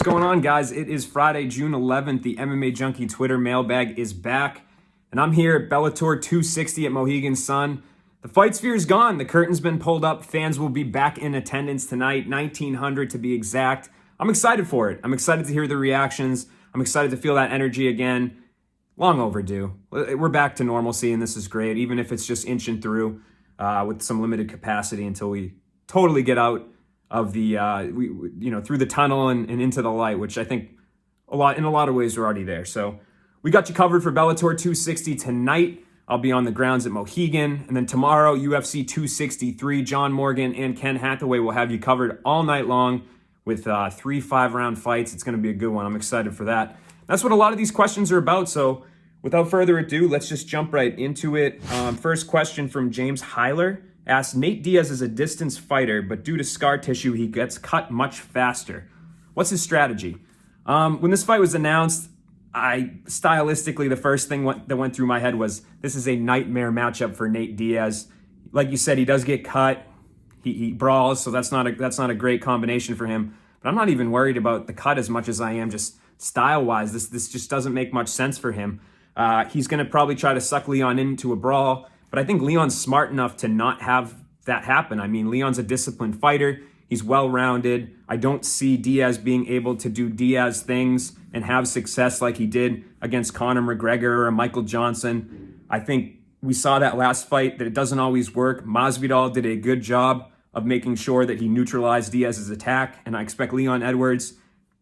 going on, guys? It is Friday, June 11th. The MMA Junkie Twitter mailbag is back, and I'm here at Bellator 260 at Mohegan Sun. The fight sphere is gone. The curtain's been pulled up. Fans will be back in attendance tonight, 1,900 to be exact. I'm excited for it. I'm excited to hear the reactions. I'm excited to feel that energy again. Long overdue. We're back to normalcy, and this is great, even if it's just inching through with some limited capacity until we totally get out of the through the tunnel and into the light, which I think in a lot of ways we're already there. So we got you covered for Bellator 260 tonight. I'll be on the grounds at Mohegan, and then tomorrow UFC 263. John Morgan and Ken Hathaway will have you covered all night long with 3 5-round fights. It's going to be a good one. I'm excited for that. That's what a lot of these questions are about. So without further ado, let's just jump right into it. First question from James Heiler. Asks, Nate Diaz is a distance fighter, but due to scar tissue, he gets cut much faster. What's his strategy? When this fight was announced, stylistically, the first thing that went through my head was, this is a nightmare matchup for Nate Diaz. Like you said, he does get cut. He brawls, so that's not a great combination for him. But I'm not even worried about the cut as much as I am just style-wise. This just doesn't make much sense for him. He's going to probably try to suck Leon into a brawl. But I think Leon's smart enough to not have that happen. I mean, Leon's a disciplined fighter. He's well-rounded. I don't see Diaz being able to do Diaz things and have success like he did against Conor McGregor or Michael Johnson. I think we saw that last fight that it doesn't always work. Masvidal did a good job of making sure that he neutralized Diaz's attack, and I expect Leon Edwards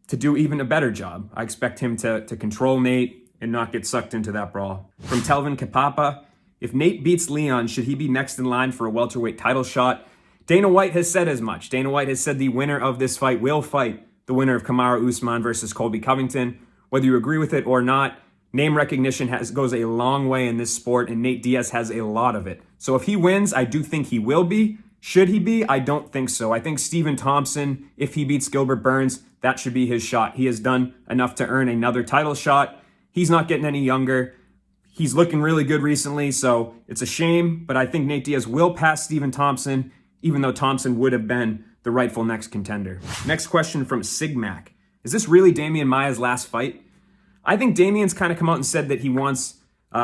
to do even a better job. I expect him to control Nate and not get sucked into that brawl. From Telvin Kapapa, if Nate beats Leon, should he be next in line for a welterweight title shot? Dana White has said as much. Dana White has said the winner of this fight will fight the winner of Kamaru Usman versus Colby Covington. Whether you agree with it or not, name recognition goes a long way in this sport, and Nate Diaz has a lot of it. So if he wins, I do think he will be. Should he be? I don't think so. I think Stephen Thompson, if he beats Gilbert Burns, that should be his shot. He has done enough to earn another title shot. He's not getting any younger. He's looking really good recently, so it's a shame, but I think Nate Diaz will pass Stephen Thompson, even though Thompson would have been the rightful next contender. Next question from Sigmac. Is this really Damian Mayas' last fight? I think Damian's kind of come out and said that he wants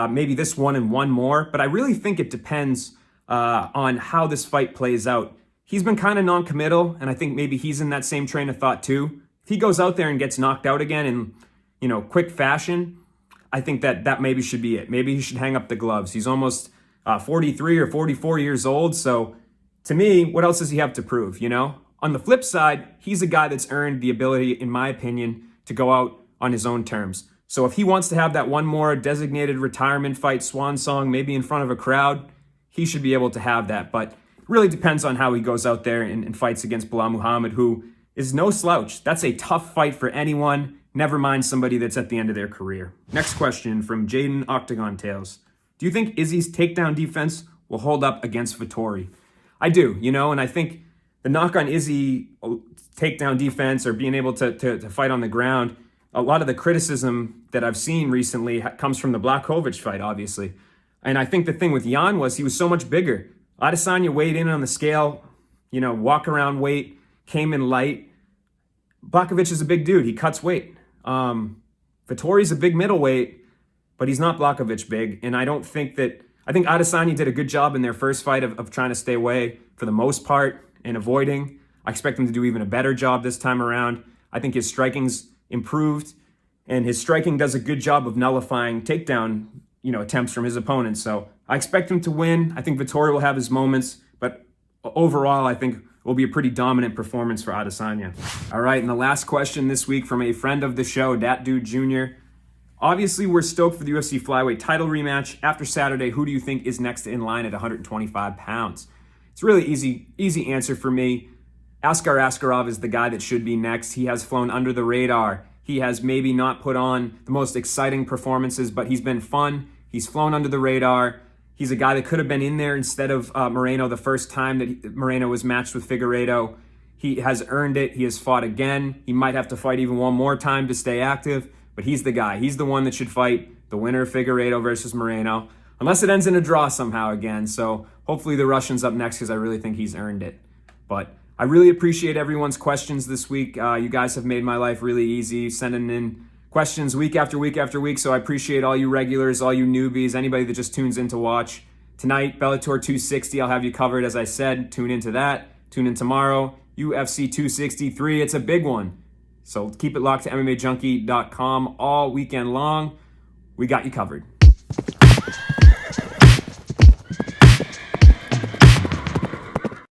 maybe this one and one more, but I really think it depends on how this fight plays out. He's been kind of non-committal, and I think maybe he's in that same train of thought too. If he goes out there and gets knocked out again in quick fashion, I think that maybe should be it. Maybe he should hang up the gloves. He's almost 43 or 44 years old. So to me, what else does he have to prove, On the flip side, he's a guy that's earned the ability, in my opinion, to go out on his own terms. So if he wants to have that one more designated retirement fight, swan song, maybe in front of a crowd, he should be able to have that. But it really depends on how he goes out there and fights against Bilal Muhammad, who is no slouch. That's a tough fight for anyone. Never mind somebody that's at the end of their career. Next question from Jaden Octagon Tales. Do you think Izzy's takedown defense will hold up against Vittori? I do, and I think the knock on Izzy takedown defense or being able to fight on the ground, a lot of the criticism that I've seen recently comes from the Blachowicz fight, obviously. And I think the thing with Jan was he was so much bigger. Adesanya weighed in on the scale, walk around weight, came in light. Blachowicz is a big dude. He cuts weight. Vittori's a big middleweight, but he's not Blachowicz big. And I think Adesanya did a good job in their first fight of trying to stay away for the most part and avoiding. I expect him to do even a better job this time around. I think his striking's improved, and his striking does a good job of nullifying takedown, attempts from his opponents. So I expect him to win. I think Vittori will have his moments, but overall, I think will be a pretty dominant performance for Adesanya. All right, and the last question this week from a friend of the show, Dat Dude Jr. Obviously, we're stoked for the UFC flyweight title rematch. After Saturday, who do you think is next in line at 125 pounds? It's a really easy answer for me. Askar Askarov is the guy that should be next. He has flown under the radar. He has maybe not put on the most exciting performances, but he's been fun. He's flown under the radar. He's a guy that could have been in there instead of Moreno the first time that Moreno was matched with Figueiredo. He has earned it. He has fought again. He might have to fight even one more time to stay active, but he's the guy. He's the one that should fight the winner of Figueiredo versus Moreno, unless it ends in a draw somehow again. So hopefully the Russian's up next because I really think he's earned it. But I really appreciate everyone's questions this week. You guys have made my life really easy, sending in questions week after week after week. So I appreciate all you regulars, all you newbies, anybody that just tunes in to watch. Tonight, Bellator 260, I'll have you covered. As I said, tune into that. Tune in tomorrow, UFC 263. It's a big one. So keep it locked to MMAJunkie.com all weekend long. We got you covered.